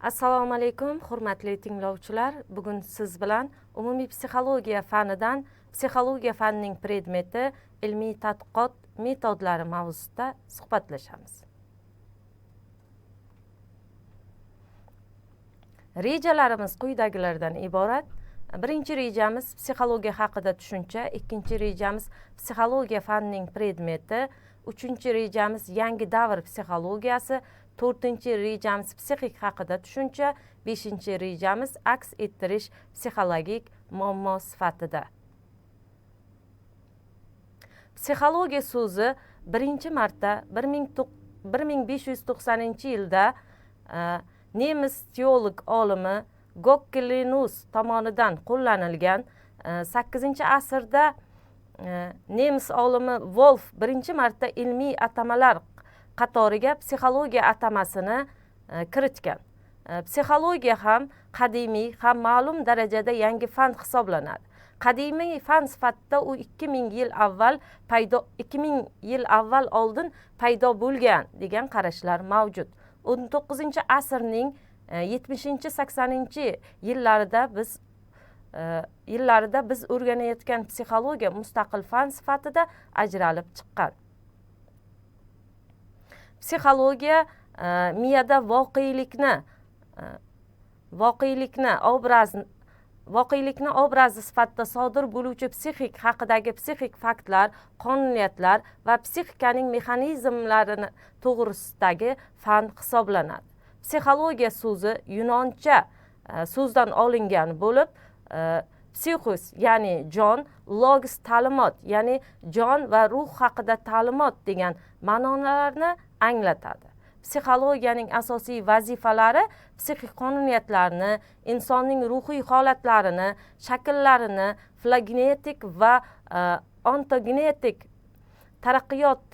Assalomu alaykum, hurmatli tinglovchilar. Bugun siz bilan umumiy psixologiya fanidan psixologiya fanining predmeti ilmiy tadqiqot metodlari mavzusida suhbatlashamiz. Rejalarimiz quyidagilardan iborat. Birinchi rejamiz psixologiya haqida tushuncha, ikkinchi rejamiz psixologiya fanining predmeti, uchinchi rejamiz yangi davr psixologiyasi, to'rtinchi rejamiz psixik haqida tushuncha, beshinchi rejamiz aks ettirish psixologik muammo sifatida. Psixologiya so'zi birinchi marta 1590-yilda nemis teolog olimi Goclenius tomonidan qo'llanilgan. 8-asrda nemis olimi Wolf birinchi marta ilmiy atamalar qatoriga psixologiya atamasini kiritgan. Psixologiya ham qadimiy, ham ma'lum darajada yangi fan hisoblanadi. Qadimiy fan sifatida u 2000 yil avval oldin paydo bo'lgan degan qarashlar mavjud. 19-asrning 70-80 yillarida biz o'rganayotgan psixologiya mustaqil fan sifatida ajralib chiqqan. Psixologiya miyada voqelikni obrazi sifatida sodir bo'luvchi psixik haqidagi psixik faktlar, qonuniyatlar va psixikaning mexanizmlarini to'g'risidagi fan hisoblanadi. Psixologiya so'zi yunoncha so'zdan olingan bo'lib, psixos ya'ni jon, logos ta'limot ya'ni jon va ruh haqida ta'limot degan ma'nolarni anglatadi. Psixologiyaning asosiy vazifalari psixik qonuniyatlarni, insonning ruhiy holatlarini, shakllarini filogenetik va ontogenetik taraqqiyot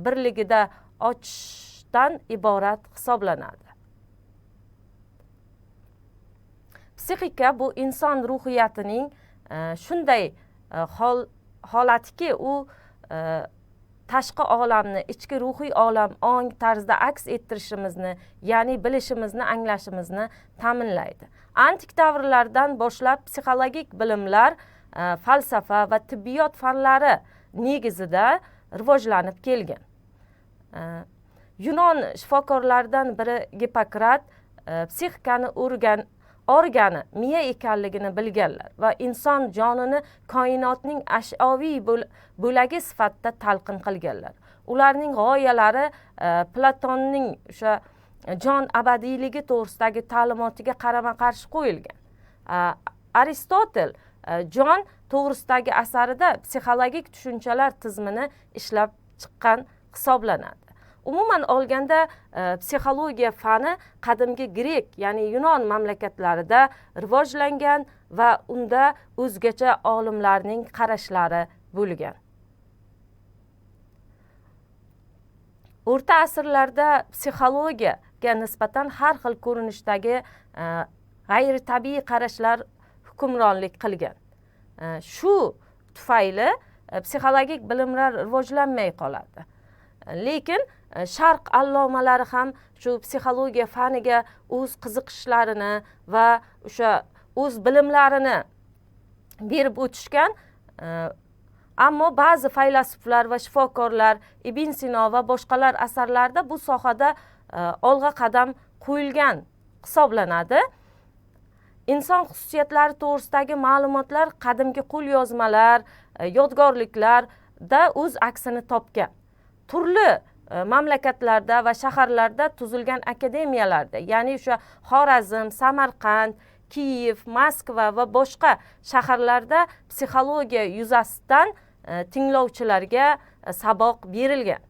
birligida ochishdan iborat hisoblanadi. Psixika bu inson ruhiyatining shunday holatiki, u tashqi olamni, ichki ruhiy olam ong tarzda aks ettirishimizni, ya'ni bilishimizni, anglashimizni ta'minlaydi. Antik davrlardan boshlab psixologik bilimlar falsafa va tibbiyot fanlari negizida rivojlanib kelgan. Yunon shifokorlaridan biri Gippokrat psixikani organi miya ekanligini bilganlar va inson jonini koinotning ash'aviy bo'lagi sifatida talqin qilganlar. Ularning g'oyalari Platonning o'sha jon abadiyligi to'g'risidagi ta'limotiga qarama-qarshi qo'yilgan. Aristotel jon to'g'risidagi asarida psixologik tushunchalar tizimini ishlab chiqqan hisoblanadi. Umuman olganda psixologiya fani qadimgi Grek, ya'ni Yunon mamlakatlarida rivojlangan va unda o'zgacha olimlarning qarashlari bo'lgan. O'rta asrlarda psixologiyaga nisbatan har xil ko'rinishdagi g'ayritabiiy qarashlar hukmronlik qilgan. Shu tufayli psixologik bilimlar rivojlanmay qoladi. Lekin sharq allomalari ham shu psixologiya faniga o'z qiziqishlarini va o'sha o'z bilimlarini berib o'tishgan. Ammo ba'zi faylasuflar va shifokorlar, Ibn Sino va boshqalar asarlarida bu sohada olg'a qadam qo'yilgan hisoblanadi. Inson xususiyatlari to'g'risidagi ma'lumotlar qadimgi qo'lyozmalar, yodgorliklarda o'z aksini topgan. Turli mamlakatlarda va shaharlarda tuzilgan akademiyalarda, ya'ni o'sha Xorazm, Samarqand, Kiyev, Moskva va boshqa shaharlarda psixologiya yuzasidan tinglovchilarga saboq berilgan.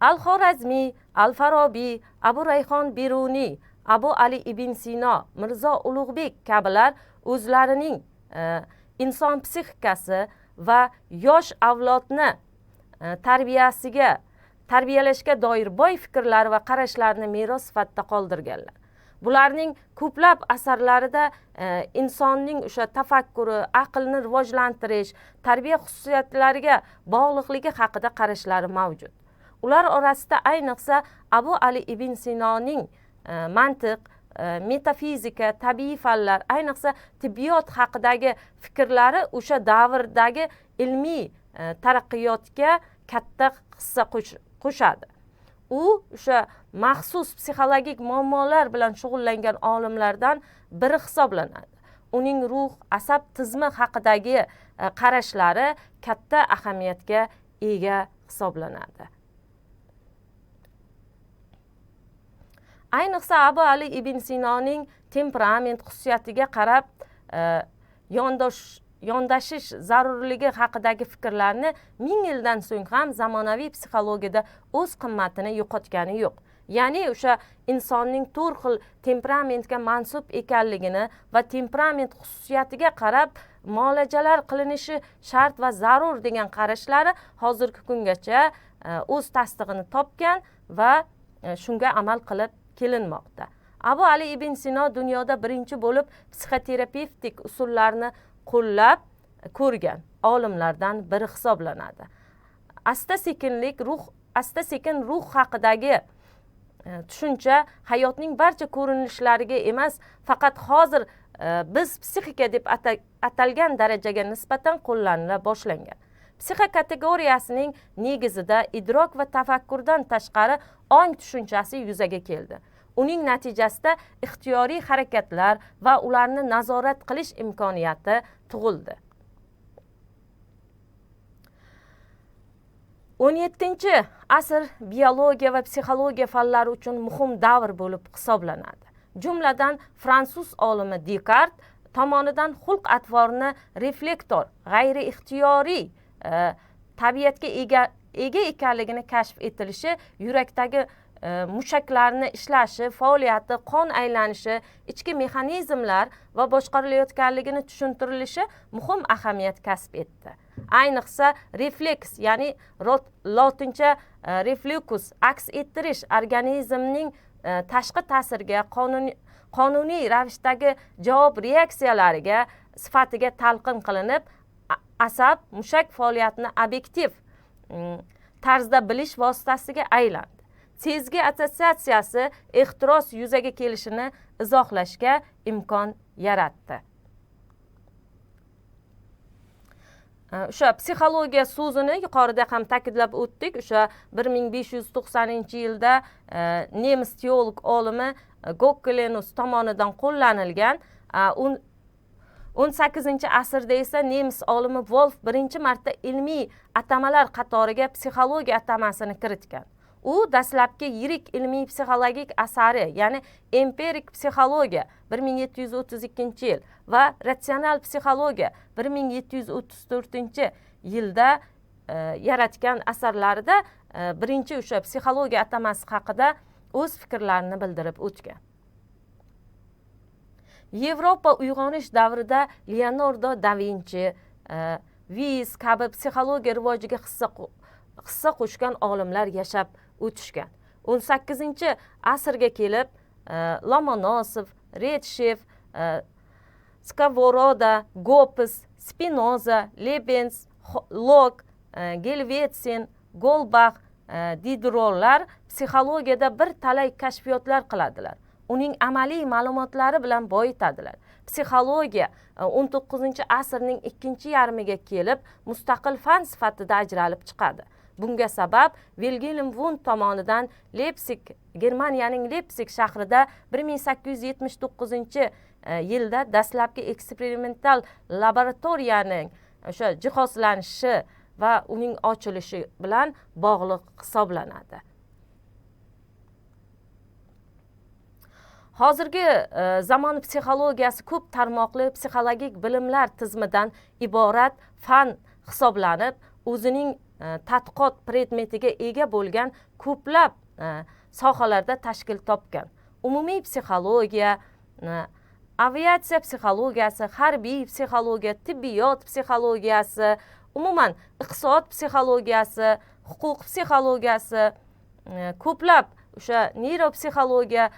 Al-Xorazmiy, Al-Farobiy, Abu Rayhon Beruniy, Abu Ali ibn Sino, Mirzo Ulug'bek kabilar o'zlarining inson psixikasi va yosh avlodni tarbiyalashga doir boy fikrlar va qarashlarni meros sifatida qoldirganlar. Bularning ko'plab asarlarida insonning o'sha tafakkuri, aqlni rivojlantirish, tarbiya xususiyatlariga bog'liqligi haqida qarashlari mavjud. Ular orasida ayniqsa Abu Ali ibn Sinoning mantiq, metafizika, tabiiy fanlar, ayniqsa tibbiyot haqidagi fikrlari o'sha davrdagi ilmiy taraqqiyotga katta hissa qo'shadi. U o'sha maxsus psixologik muammolar bilan shug'ullangan olimlardan biri hisoblanadi. Uning ruh, asab tizimi haqidagi qarashlari katta ahamiyatga ega hisoblanadi. Ayniqsa Abu Ali ibn Sinoning temperament xususiyatiga qarab yondashish zarurligi haqidagi fikrlarni 1000 yildan so'ng ham zamonaviy psixologiyada o'z qimmatini yo'qotgani yo'q. Ya'ni o'sha insonning to'rt xil temperamentga mansub ekanligini va temperament xususiyatiga qarab muolajalar qilinishi shart va zarur degan qarashlari hozirgi kungacha o'z tasdig'ini topgan va shunga amal qilib kelinmoqda. Abu Ali ibn Sino dunyoda birinchi bo'lib psixoterapevtik usullarni qo'llab ko'rgan olimlardan biri hisoblanadi. Asta-sekin ruh haqidagi tushuncha hayotning barcha ko'rinishlariga emas, faqat hozir biz psixika deb atalgan darajaga nisbatan qo'llanila boshlangan. Psixika kategoriyasining negizida idrok va tafakkurdan tashqari ong tushunchasi yuzaga keldi. Uning natijasida ixtiyoriy harakatlar va ularni nazorat qilish imkoniyati tug'ildi. 17-asr biologiya va psixologiya fanlari uchun muhim davr bo'lib hisoblanadi. Jumladan fransuz olimi Descartes tomonidan xulq-atvorni reflektor, g'ayri ixtiyoriy tabiatga ega ekanligini kashf etilishi, yurakdagi mushaklarni ishlashi, faoliyati, qon aylanishi, ichki mexanizmlar va boshqarilayotganligini tushuntirilishi muhim ahamiyat kasb etdi. Ayniqsa refleks, ya'ni lotincha reflekus, aks ettirish organizmning tashqi ta'sirga, qonuniy ravishdagi javob reaksiyalariga sifatiga talqin qilinib, asab mushak faoliyatini obyektiv tarzda bilish vositasiga aylandi. Sezgi assotsiatsiyasi ehtiros yuzaga kelishini izohlashga imkon yaratdi. O'sha psixologiya so'zini yuqorida ham ta'kidlab o'tdik. O'sha 1590-yilda nemis teolog olimi Gokkelenus tomonidan qo'llanilgan. 18-asrda esa nemis olimi Wolf birinchi marta ilmiy atamalar qatoriga psixologiya atamasini kiritgan. U dastlabki yirik ilmiy psixologik asari, ya'ni empirik psixologiya 1732-yil va ratsional psixologiya 1734-yilda yaratgan asarlarida birinchi o'sha psixologiya atamasi haqida o'z fikrlarini bildirib o'tgan. Yevropa uyg'onish davrida Leonardo da Vinci, Viz kabi psixologiya rivojiga hissa qo'shgan olimlar yashab o'tishgan. 18-asrga kelib Lomonosov, Redshev, Skovoroda, Goppes, Spinoza, Lebens, Locke, Helvetius, Goldbach, Diderotlar psixologiyada bir talay kashfiyotlar qiladilar. Uning amaliy ma'lumotlari bilan boyitadilar. Psixologiya 19-asrning ikkinchi yarmiga kelib mustaqil fan sifatida ajralib chiqadi. Bunga sabab Wilhelm Wundt tomonidan Leipzig, Germaniyaning Leipzig shahrida 1879-yilda dastlabki eksperimental laboratoriyaning o'sha jihozlanishi va uning ochilishi bilan bog'liq hisoblanadi. Hozirgi zamon psixologiyasi ko'p tarmoqli psixologik bilimlar tizimidan iborat fan hisoblanib, o'zining tadqiqot predmetiga ega bo'lgan ko'plab sohalarda tashkil topgan. Umumiy psixologiya, aviatsiya psixologiyasi, harbiy psixologiya, tibbiyot psixologiyasi, umuman iqtisod psixologiyasi, huquq psixologiyasi, ko'plab o'sha neuropsixologiya,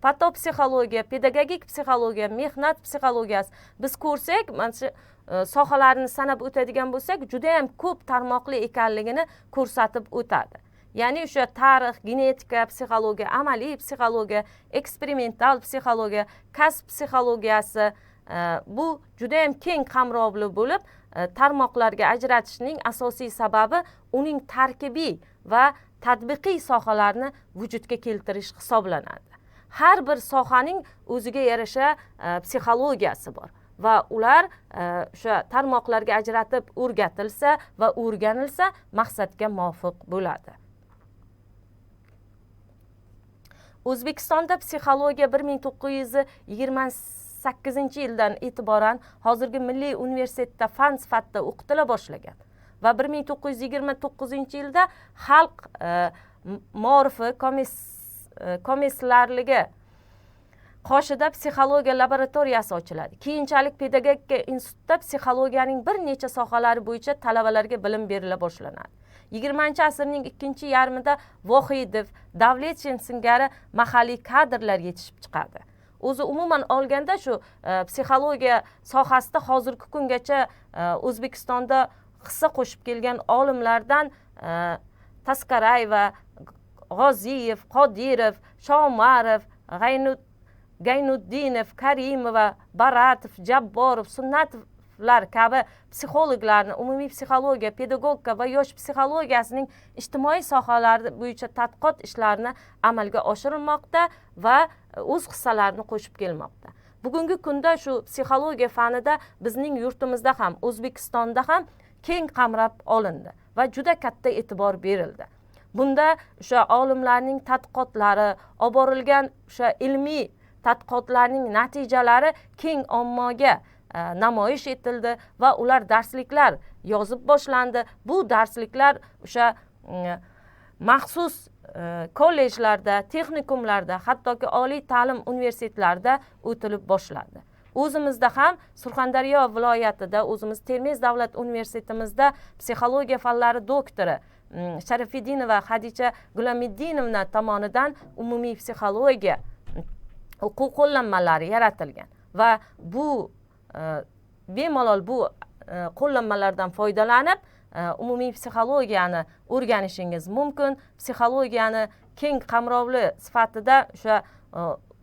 patopsixologiya, pedagogik psixologiya, mehnat psixologiyasi biz ko'rsak, mana shu sohalarni sanab o'tadigan bo'lsak, juda ham ko'p tarmoqli ekanligini ko'rsatib o'tadi. ya'ni o'sha tarix, genetika, psixologiya, amaliy psixologiya, eksperimental psixologiya, kasb psixologiyasi bu juda ham keng qamrovli bo'lib, tarmoqlarga ajratishning asosiy sababi uning tarkibiy va tadbiqiy sohalarni vujudga keltirish hisoblanadi. Har bir sohaning o'ziga yarasha psixologiyasi bor va ular o'sha tarmoqlarga ajratib o'rgatilsa va o'rganilsa maqsadga muvofiq bo'ladi. O'zbekistonda psixologiya 1928-yildan e'tiboran hozirgi Milliy universitetda fan sifatida o'qitila boshlagan va 1929-yilda xalq ma'rifi komissarligi qoshida psixologiya laboratoriyasi ochiladi. Keyinchalik pedagogika institutida psixologiyaning bir necha sohalari bo'yicha talabalarga bilim berila boshlanadi. 20-asrning ikkinchi yarmida Vohidov, Davletchin singari mahalliy kadrlar yetishib chiqadi. O'zi umuman olganda shu psixologiya sohasida hozirgi kungacha O'zbekistonda hissa qo'shib kelgan olimlardan Taskarayeva, G'oziyev, Qodirov, Shomarov, Gaynuddinov, Karimova, Baratov, Jabborov, Sunnatovlar kabi psixologlarni umumiy psixologiya, pedagogika va yosh psixologiyasining ijtimoiy sohalari bo'yicha tadqiqot ishlarini amalga oshirilmoqda va o'z hissalarini qo'shib kelmoqda. Bugungi kunda shu psixologiya fanida bizning yurtimizda ham, O'zbekistonda ham keng qamrab olindi va juda katta e'tibor berildi. Bunda o'sha olimlarning tadqiqotlari, olib borilgan o'sha ilmiy tadqiqotlarning natijalari keng ommaga namoyish etildi va ular darsliklar yozib boshlandi. Bu darsliklar o'sha maxsus kollejlarda, texnikumlarda, hattoki oliy ta'lim universitetlarida o'tilib boshlandi. O'zimizda ham Surxondaryo viloyatida, o'zimiz Termiz davlat universitetimizda psixologiya fanlari doktori Sharifiddinova Xadicha Gulomiddinovna tomonidan umumiy psixologiya o'quv qo'llanmalari yaratilgan va bu bemalol bu qo'llanmalardan foydalanib umumiy psixologiyani o'rganishingiz mumkin. Psixologiyani keng qamrovli sifatida o'sha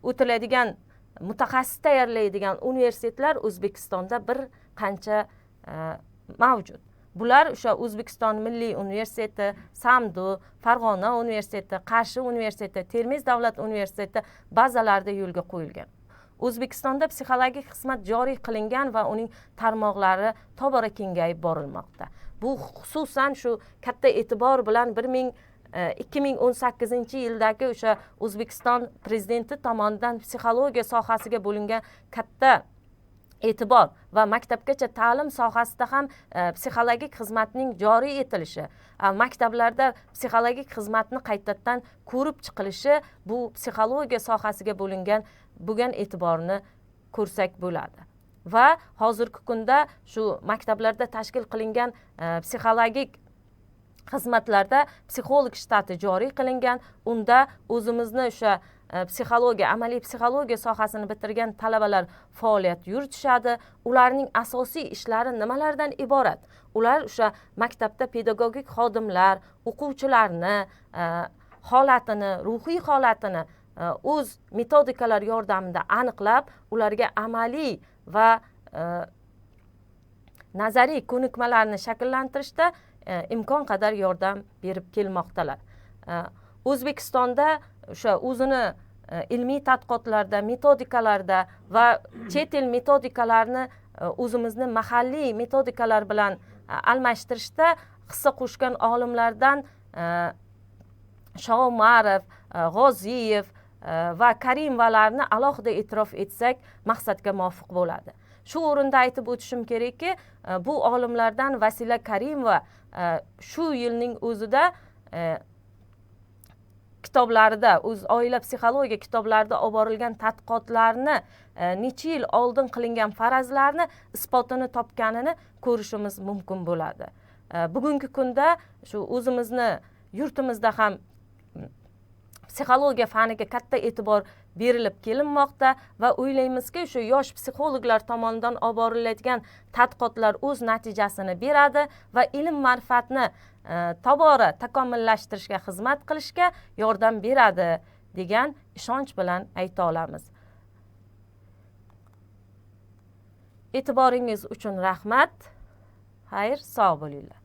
o'tiladigan mutaxassis tayyorlaydigan universitetlar O'zbekistonda bir qancha mavjud. Bular o'sha O'zbekiston Milliy universiteti, Samdu, Farg'ona universiteti, Qarshi universiteti, Termiz davlat universiteti bazalarida yo'lga qo'yilgan. O'zbekistonda psixologik xizmat joriy qilingan va uning tarmoqlari tobora kengayib borilmoqda. Bu xususan shu katta e'tibor bilan 2018-yildagi o'sha O'zbekiston prezidenti tomonidan psixologiya sohasiga bo'lingan katta e'tibor va maktabgacha ta'lim sohasida ham psixologik xizmatning joriy etilishi, maktablarda psixologik xizmatni qaytadan ko'rib chiqilishi bu psixologiya sohasiga bo'lgan e'tiborni ko'rsak bo'ladi. Va hozirgi kunda shu maktablarda tashkil qilingan psixologik xizmatlarda psixolog shtati joriy qilingan. Unda o'zimizni o'sha psixologiya, amaliy psixologiya sohasini bitirgan talabalar faoliyat yuritishadi. Ularning asosiy ishlari nimalardan iborat? Ular o'sha maktabda pedagogik xodimlar, o'quvchilarni holatini, ruhiy holatini o'z metodikalar yordamida aniqlab, ularga amaliy va nazariy ko'nikmalarni shakllantirishda imkon qadar yordam berib kelmoqdalar. O'zbekistonda o'sha o'zini ilmiy tadqiqotlarda, metodikalarda va chet el metodikalarni o'zimizni mahalliy metodikalar bilan almashtirishda hissa qo'shgan olimlardan Shomarov, G'oziyev va Karimovalarni alohida e'tirof etsak maqsadga muvofiq bo'ladi. Shu o'rinda aytib o'tishim kerakki, bu olimlardan Vasila Karimova shu yilning o'zida kitoblarida, o'z oila psixologiya kitoblarida olib borilgan tadqiqotlarni, necha yil oldin qilingan farazlarni isbotini topganini ko'rishimiz mumkin bo'ladi. Bugungi kunda shu o'zimizni yurtimizda ham psixologiya faniga katta e'tibor berilib kelinmoqda va o'ylaymizki, shu yosh psixologlar tomonidan olib boriladigan tadqiqotlar o'z natijasini beradi va ilm ma'rifatni tobora takomillashtirishga xizmat qilishga yordam beradi degan ishonch bilan ayta olamiz. E'tiboringiz uchun rahmat. Xayr, sog' bo'linglar.